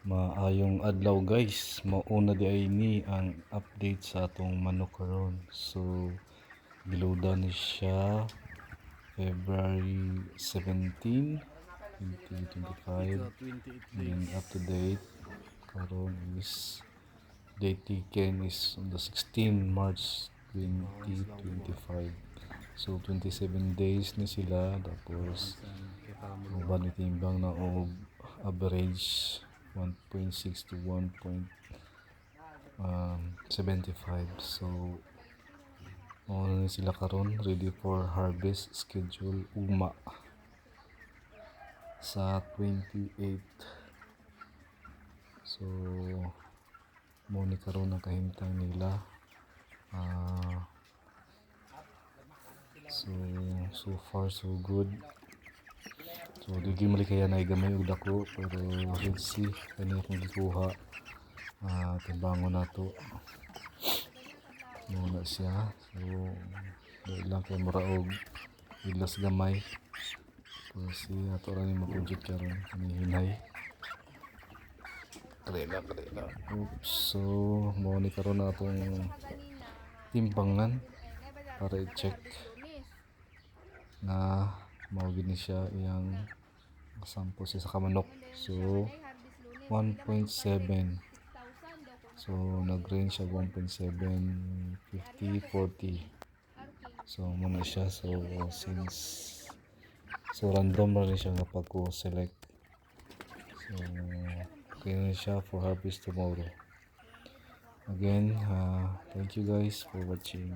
Maayong adlaw guys, mauna di ay ni ang update sa atong manok karon. So giloadan ni siya February 17, 2025. And then up to date karon is date taken is on the 16 March 2025. So 27 days ni sila, tapos uban itimbang na og average 1.6 to 1.75. So ano na sila karon, ready for harvest, schedule ugma sa 28. So mo ni karon ang kahimtang nila. So far so good. So dili man kaya na gamay og dako, pero let's see kani akong gikuha. Timbangon nato muna siya. So dahil lang kay mura og ilas gamay. So si ato ra ni mag-budget karon kani hinay. Kadila. Oops. So mo ni karon na atong timbangan para i-check na mao gid ni siya iyang sample sa kamanok. So 1.7. So nag-range siya 1.7, 50, 40. So muna siya. So since random na rin siya nga pag ko select. So okay na siya for harvest tomorrow. Again, thank you guys for watching.